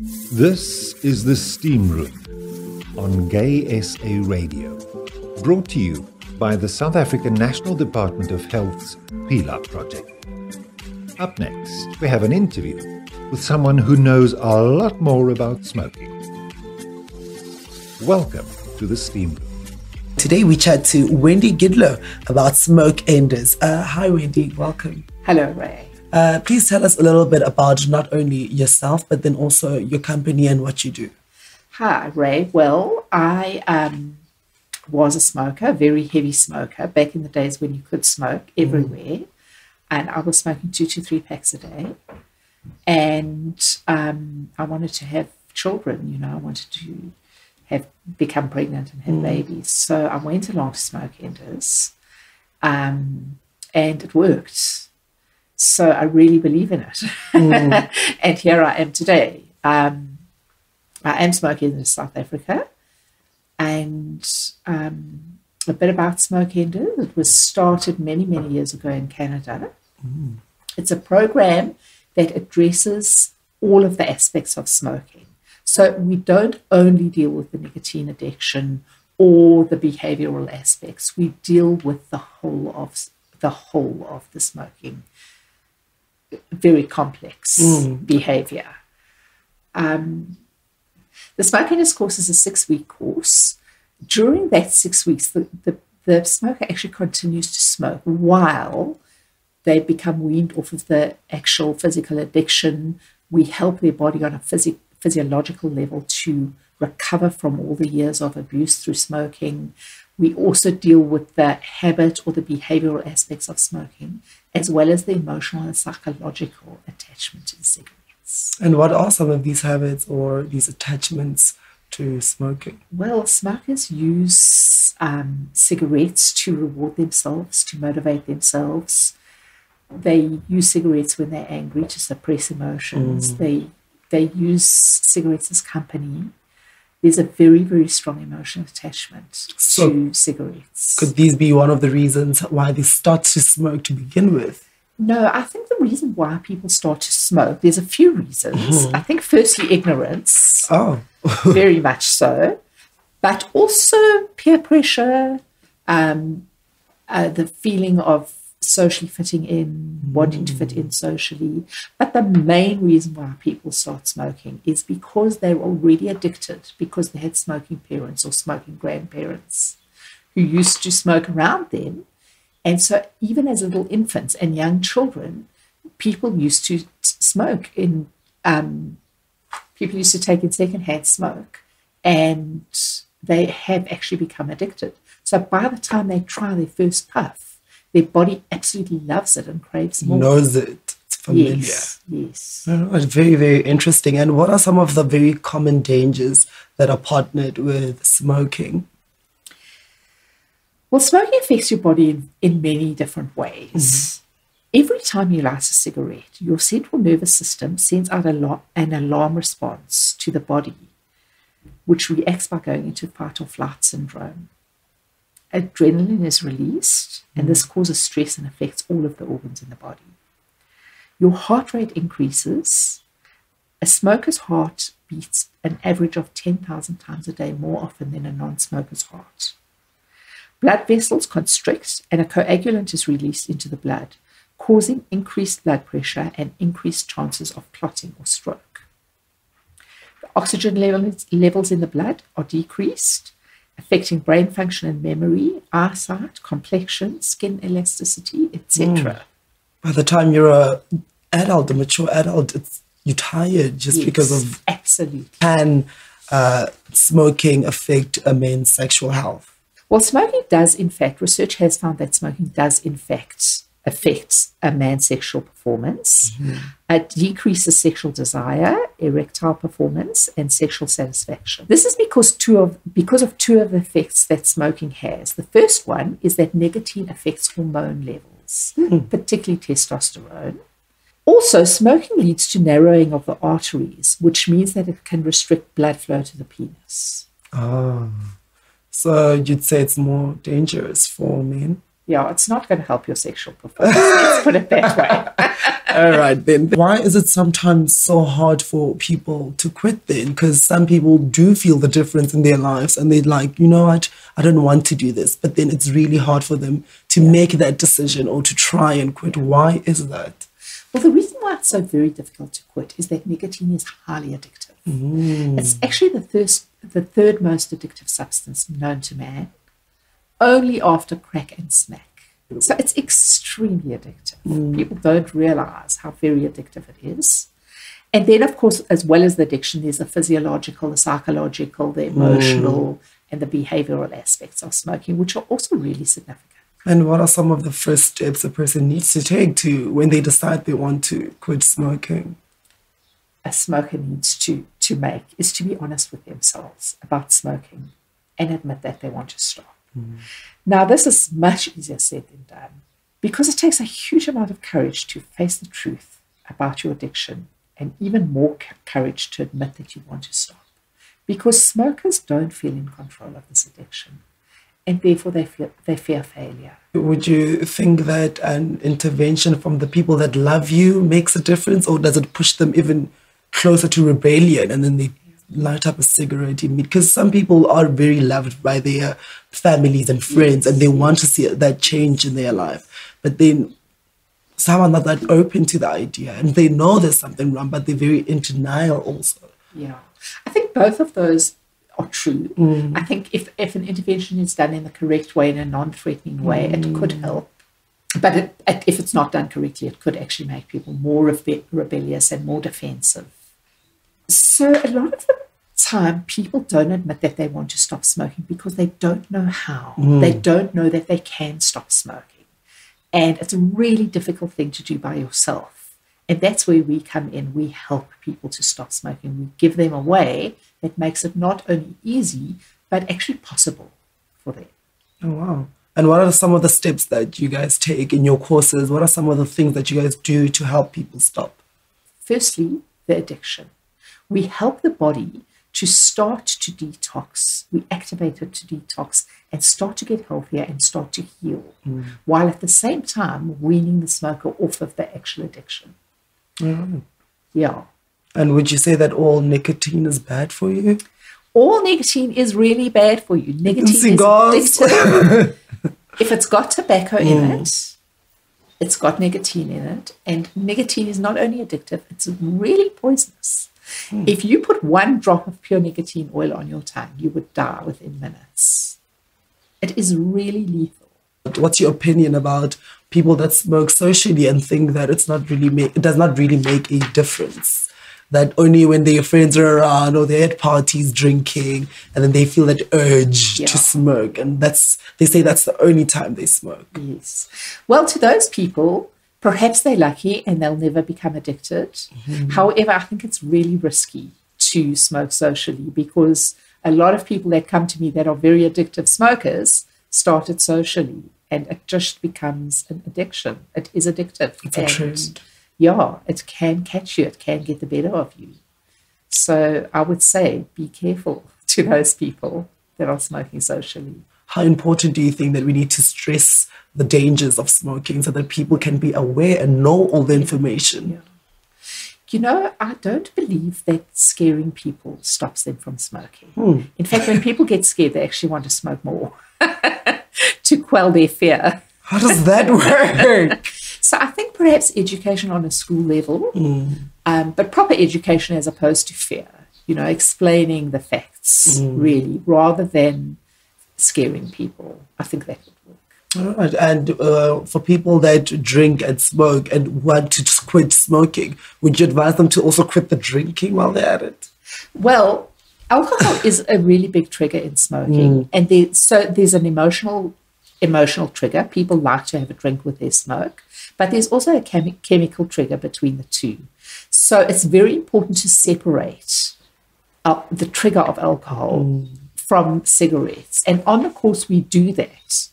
This is The Steam Room on GaySA Radio, brought to you by the South African National Department of Health's Phila Project. Up next, we have an interview with someone who knows a lot more about smoking. Welcome to The Steam Room. Today we chat to Wendy Gidlow about smoke enders. Hi Wendy, welcome. Hello Ray. Please tell us a little bit about not only yourself, but then also your company and what you do. Hi Ray. Well, I was a smoker, a very heavy smoker, back in the days when you could smoke everywhere. And I was smoking 2 to 3 packs a day. And I wanted to have children, I wanted to become pregnant and have babies. So I went along to smoke enders, and it worked. So I really believe in it. And here I am today. I am smoking in South Africa. And a bit about smoke enders. It was started many, many years ago in Canada. It's a program that addresses all of the aspects of smoking. So we don't only deal with the nicotine addiction or the behavioral aspects. We deal with the whole of the smoking. Very complex behavior. The smoke enders course is a 6-week course. During that 6 weeks, the smoker actually continues to smoke while they become weaned off of the actual physical addiction. We help their body on a physiological level to recover from all the years of abuse through smoking. We also deal with the habit or the behavioral aspects of smoking, as well as the emotional and psychological attachment to the cigarettes. And what are some of these habits or these attachments to smoking? Well, smokers use cigarettes to reward themselves, to motivate themselves. They use cigarettes when they're angry to suppress emotions. They use cigarettes as company. There's a very, very strong emotional attachment to cigarettes. Could these be one of the reasons why they start to smoke to begin with? No, I think the reason why people start to smoke, there's a few reasons. I think firstly, ignorance. Oh. Very much so. But also peer pressure, the feeling of socially fitting in, wanting to fit in socially. But the main reason why people start smoking is because they're already addicted, because they had smoking parents or smoking grandparents who used to smoke around them. And so even as little infants and young children, people used to smoke people used to take in secondhand smoke, and they have actually become addicted. So by the time they try their first puff, their body absolutely loves it and craves more. Knows it. It's familiar. Yes. Oh, it's very, very interesting. And what are some of the very common dangers that are partnered with smoking? Well, smoking affects your body in many different ways. Every time you light a cigarette, your central nervous system sends out an alarm response to the body, which reacts by going into fight or flight syndrome. Adrenaline is released, and this causes stress and affects all of the organs in the body. Your heart rate increases. A smoker's heart beats an average of 10,000 times a day more often than a non-smoker's heart. Blood vessels constrict, and a coagulant is released into the blood, causing increased blood pressure and increased chances of clotting or stroke. The oxygen levels in the blood are decreased, affecting brain function and memory, eyesight, complexion, skin elasticity, etc. By the time you're a mature adult, you're tired just because of... Absolutely. Can smoking affect a man's sexual health? Well, smoking does, in fact, research has found that smoking does, in fact, affects a man's sexual performance. It decreases sexual desire, erectile performance, and sexual satisfaction. This is because of two of the effects that smoking has. The first one is that nicotine affects hormone levels, particularly testosterone. Also, smoking leads to narrowing of the arteries, which means that it can restrict blood flow to the penis. So you'd say it's more dangerous for men? Yeah, it's not going to help your sexual performance. Let's put it that way. All right, then. Why is it sometimes so hard for people to quit then? Because some people do feel the difference in their lives and they're like, you know what, I don't want to do this. But then it's really hard for them to make that decision or to try and quit. Why is that? Well, the reason why it's so very difficult to quit is that nicotine is highly addictive. It's actually the third most addictive substance known to man, only after crack and smack. So it's extremely addictive. People don't realize how very addictive it is. And then, of course, as well as the addiction, there's the physiological, the psychological, the emotional, and the behavioral aspects of smoking, which are also really significant. And what are some of the first steps a person needs to take to when they decide they want to quit smoking? A smoker needs to make is to be honest with themselves about smoking and admit that they want to stop. Now, this is much easier said than done because it takes a huge amount of courage to face the truth about your addiction and even more courage to admit that you want to stop, because smokers don't feel in control of this addiction and therefore they fear failure. Would you think that an intervention from the people that love you makes a difference, or does it push them even closer to rebellion and then they light up a cigarette immediately? Because some people are very loved by their families and friends and they want to see that change in their life. But then some are not that open to the idea and they know there's something wrong, but they're very in denial also. Yeah, I think both of those are true. I think if an intervention is done in the correct way, in a non-threatening way, it could help. But if it's not done correctly, it could actually make people more rebellious and more defensive. So a lot of the time, people don't admit that they want to stop smoking because they don't know how. They don't know that they can stop smoking. And it's a really difficult thing to do by yourself. And that's where we come in. We help people to stop smoking. We give them a way that makes it not only easy, but actually possible for them. Oh, wow. And what are some of the steps that you guys take in your courses? What are some of the things that you guys do to help people stop? Firstly, the addiction. We help the body to start to detox. We activate it to detox and start to get healthier and start to heal, while at the same time weaning the smoker off of the actual addiction. Yeah. And would you say that all nicotine is bad for you? All nicotine is really bad for you. Nicotine Cigars. is addictive. If it's got tobacco in it, it's got nicotine in it. And nicotine is not only addictive, it's really poisonous. If you put one drop of pure nicotine oil on your tongue, you would die within minutes. It is really lethal. What's your opinion about people that smoke socially and think that it does not really make a difference? That only when their friends are around or they're at parties drinking and then they feel that urge to smoke, and they say that's the only time they smoke. Yes. Well, to those people, perhaps they're lucky and they'll never become addicted. However, I think it's really risky to smoke socially because a lot of people that come to me that are very addictive smokers started socially and it just becomes an addiction. It is addictive. It's a trend. Yeah, it can catch you. It can get the better of you. So I would say be careful to those people that are smoking socially. How important do you think that we need to stress the dangers of smoking so that people can be aware and know all the information? Yeah. You know, I don't believe that scaring people stops them from smoking. In fact, when people get scared, they actually want to smoke more to quell their fear. How does that work? So I think perhaps education on a school level, but proper education as opposed to fear, explaining the facts really, rather than scaring people. I think that would work. All right. And for people that drink and smoke and want to quit smoking, would you advise them to also quit the drinking while they're at it? Well, alcohol is a really big trigger in smoking. And there's an emotional trigger. People like to have a drink with their smoke. But there's also a chemical trigger between the two. So it's very important to separate the trigger of alcohol from cigarettes. And on the course, we do that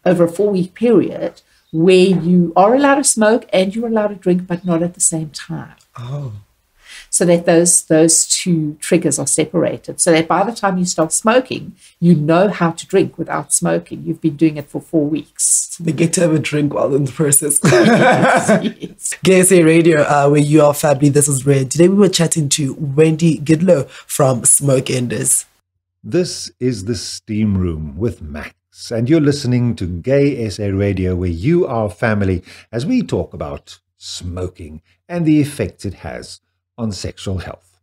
over a 4-week period where you are allowed to smoke and you're allowed to drink, but not at the same time. Oh. so that those two triggers are separated, so that by the time you start smoking, you know how to drink without smoking. You've been doing it for 4 weeks. They get to have a drink while in the process. Yes. GaySA Radio, where you are family. This is Red. Today we were chatting to Wendy Gidlow from Smoke Enders. This is the Steam Room with Max, and you're listening to GaySA Radio, where you are family, as we talk about smoking and the effects it has on sexual health.